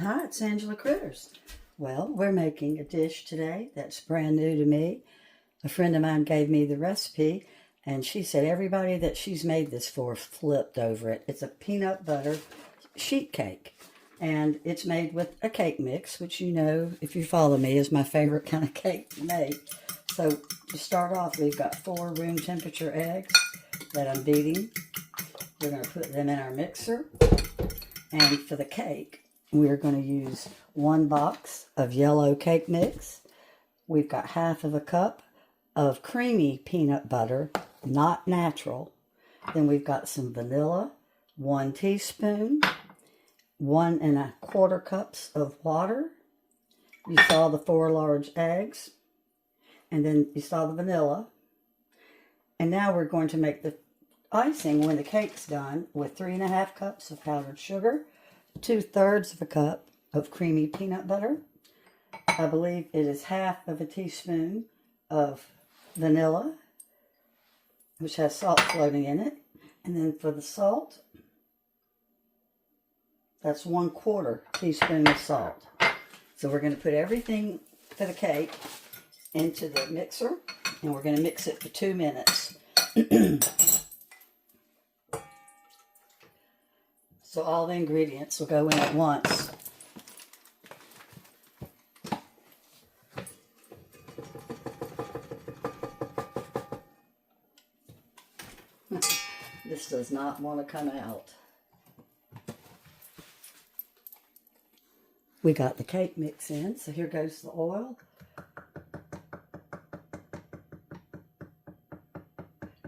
Hi, it's Angela Critters. Well, we're making a dish today that's brand new to me. A friend of mine gave me the recipe, and she said everybody that she's made this for flipped over it. It's a peanut butter sheet cake, and it's made with a cake mix, which you know, if you follow me, is my favorite kind of cake to make. So to start off, we've got 4 room temperature eggs that I'm beating. We're going to put them in our mixer, and for the cake, we're going to use 1 box of yellow cake mix. We've got half of a cup of creamy peanut butter, not natural. Then we've got some vanilla, 1 teaspoon, 1 1/4 cups of water. You saw the 4 large eggs, and then you saw the vanilla. And now we're going to make the icing when the cake's done with 3 1/2 cups of powdered sugar, 2/3 of a cup of creamy peanut butter. I believe it is half of a teaspoon of vanilla, which has salt floating in it. And then for the salt, that's 1/4 teaspoon of salt. So we're going to put everything for the cake into the mixer, and we're going to mix it for 2 minutes. So all the ingredients will go in at once. This does not want to come out. We got the cake mix in, so here goes the oil.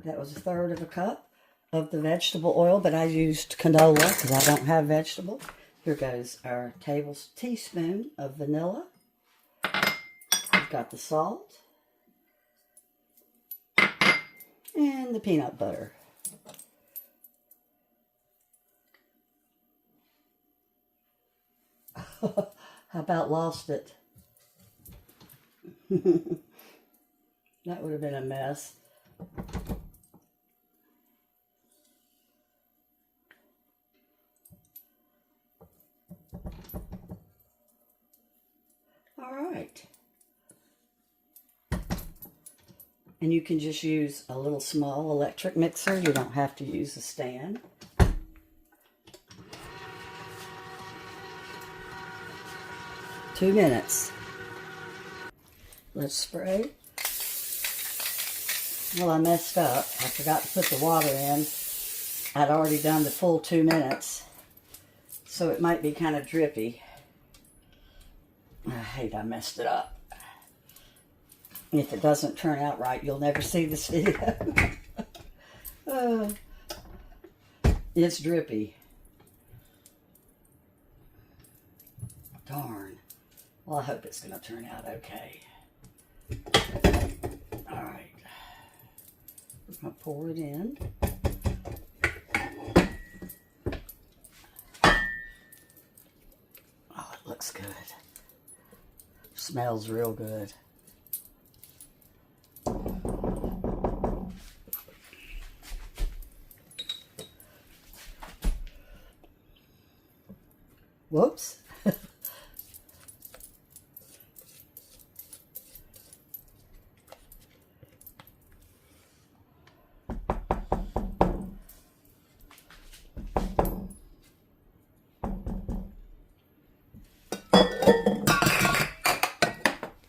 That was 1/3 of a cup of the vegetable oil, but I used canola because I don't have vegetable. Here goes our teaspoon of vanilla. We've got the salt and the peanut butter. How about lost it? That would have been a mess. All right. And you can just use a little small electric mixer. You don't have to use a stand. Two minutes. Let's spray. Well, I messed up. I forgot to put the water in. I'd already done the full 2 minutes, so it might be kind of drippy. I hate I messed it up. If it doesn't turn out right, you'll never see this video. It's drippy. Darn. Well, I hope it's going to turn out okay. All right. We're going to pour it in. Oh, it looks good. Smells real good. Whoops.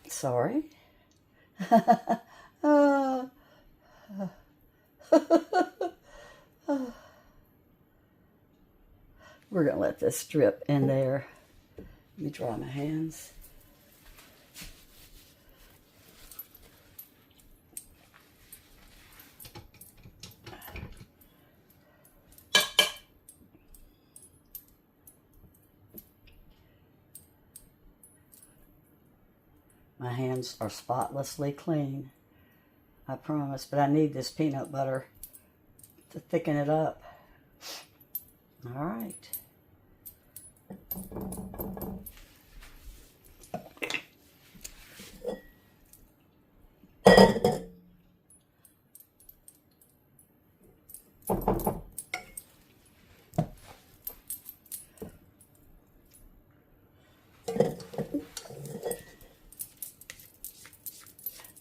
Sorry. We're going to let this drip in there. Let me dry my hands. My hands are spotlessly clean, I promise, but I need this peanut butter to thicken it up. All right.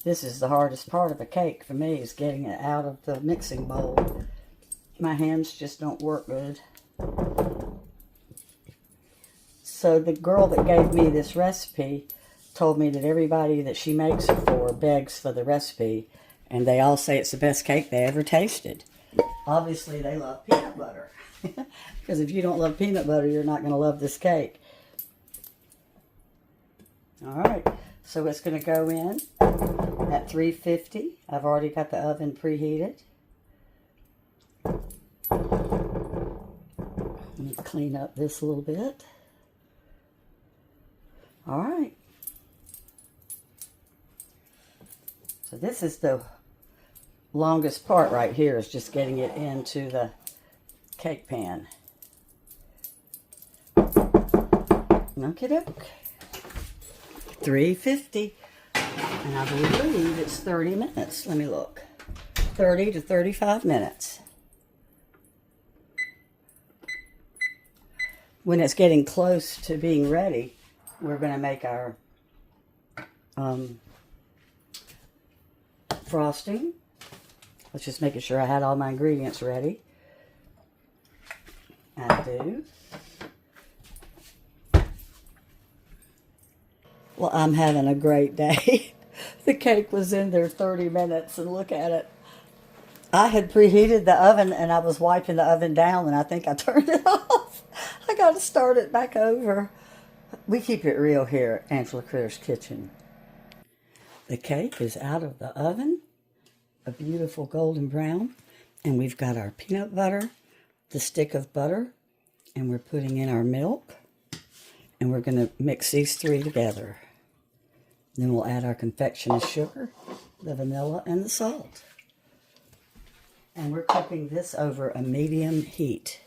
This is the hardest part of a cake for me, is getting it out of the mixing bowl. My hands just don't work good. So the girl that gave me this recipe told me that everybody that she makes it for begs for the recipe, and they all say it's the best cake they ever tasted. Obviously, they love peanut butter. Because if you don't love peanut butter, you're not going to love this cake. All right, so it's going to go in at 350. I've already got the oven preheated. Let me clean up this a little bit. All right. So this is the longest part right here, is just getting it into the cake pan. Okie doke. 350. And I believe it's 30 minutes. Let me look. 30 to 35 minutes. When it's getting close to being ready, we're going to make our frosting. Let's just making sure I had all my ingredients ready. I do. Well, I'm having a great day. The cake was in there 30 minutes, and look at it. I had preheated the oven, and I was wiping the oven down, and I think I turned it off. I got to start it back over. We keep it real here at Angela Critter's Kitchen. The cake is out of the oven, a beautiful golden brown, and we've got our peanut butter, the stick of butter, and we're putting in our milk, and we're going to mix these three together. Then we'll add our confectioner's sugar, the vanilla, and the salt. And we're cooking this over a medium heat.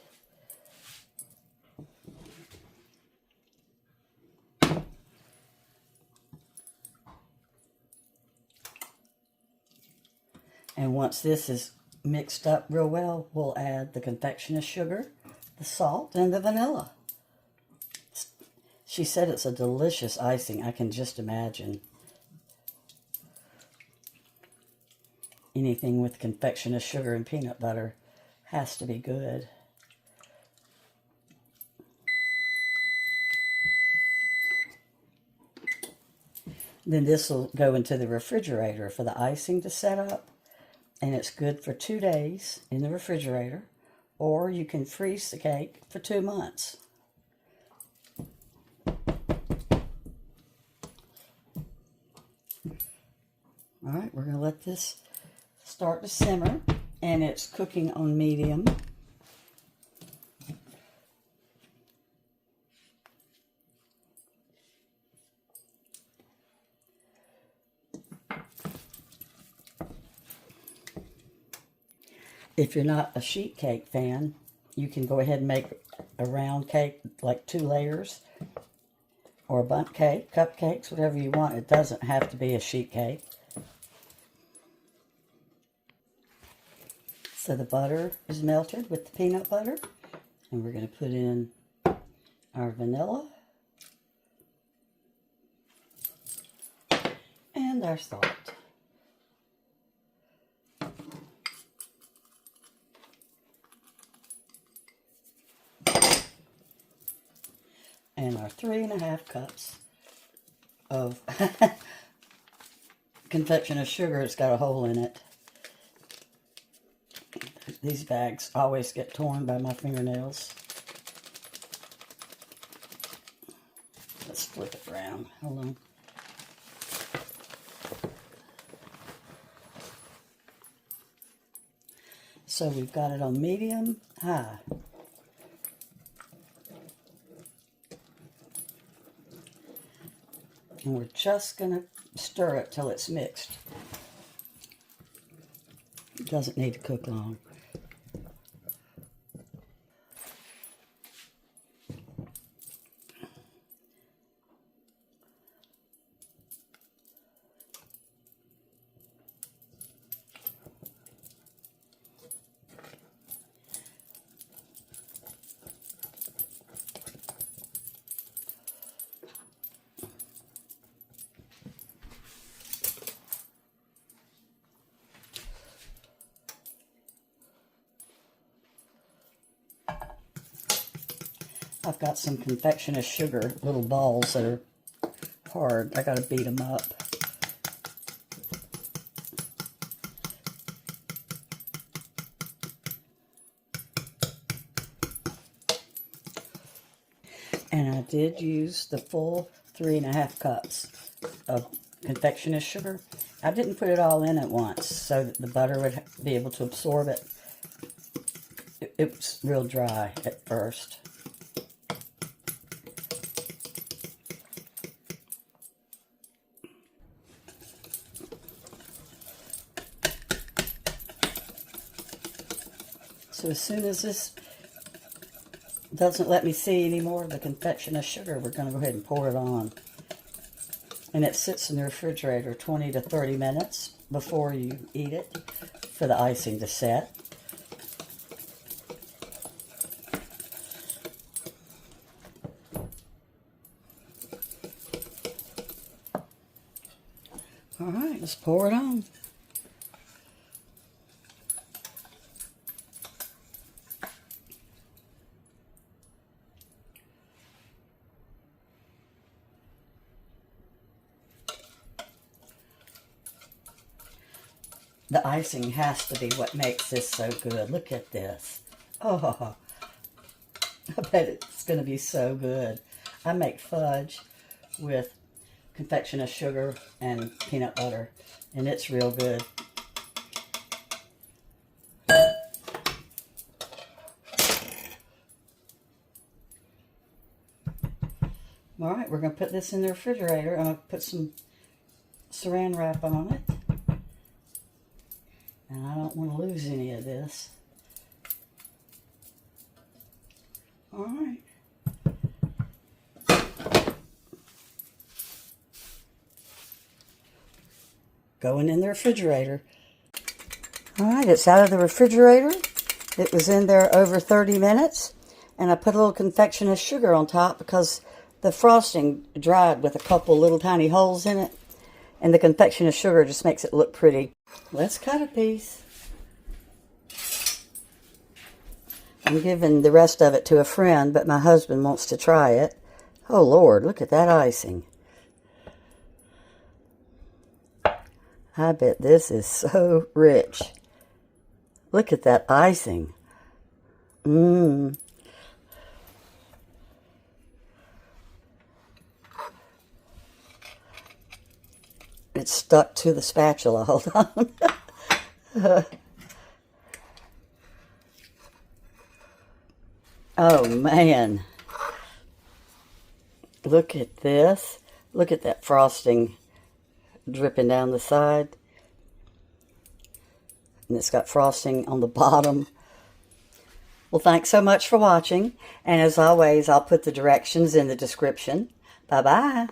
And once this is mixed up real well, we'll add the confectioner's sugar, the salt, and the vanilla. She said it's a delicious icing. I can just imagine. Anything with confectioner's sugar and peanut butter has to be good. Then this will go into the refrigerator for the icing to set up. And it's good for 2 days in the refrigerator. Or you can freeze the cake for 2 months. All right, we're going to let this start to simmer, and it's cooking on medium. If you're not a sheet cake fan, you can go ahead and make a round cake, like 2 layers, or a bundt cake, cupcakes, whatever you want. It doesn't have to be a sheet cake. So the butter is melted with the peanut butter, and we're going to put in our vanilla and our salt. And our 3½ cups of confectioner's sugar. It's got a hole in it. These bags always get torn by my fingernails. Let's flip it around. Hold on. So we've got it on medium high. And we're just going to stir it till it's mixed. It doesn't need to cook long. I've got some confectioner's sugar, little balls that are hard. I got to beat them up. And I did use the full 3½ cups of confectioner's sugar. I didn't put it all in at once so that the butter would be able to absorb it. It was real dry at first. So as soon as this doesn't let me see any more of the confectioner's sugar, we're going to go ahead and pour it on. And it sits in the refrigerator 20 to 30 minutes before you eat it for the icing to set. All right, let's pour it on. The icing has to be what makes this so good. Look at this. Oh, I bet it's going to be so good. I make fudge with confectioner's sugar and peanut butter, and it's real good. All right, we're going to put this in the refrigerator. I'm going to put some saran wrap on it. And I don't want to lose any of this. All right. Going in the refrigerator. All right, it's out of the refrigerator. It was in there over 30 minutes. And I put a little confectioner's sugar on top because the frosting dried with a couple little tiny holes in it. And the confectioner's sugar just makes it look pretty. Let's cut a piece. I'm giving the rest of it to a friend, but my husband wants to try it. Oh, Lord, look at that icing. I bet this is so rich. Look at that icing. Mmm. It's stuck to the spatula. Hold on. Oh, man. Look at this. Look at that frosting dripping down the side. And it's got frosting on the bottom. Well, thanks so much for watching. And as always, I'll put the directions in the description. Bye-bye.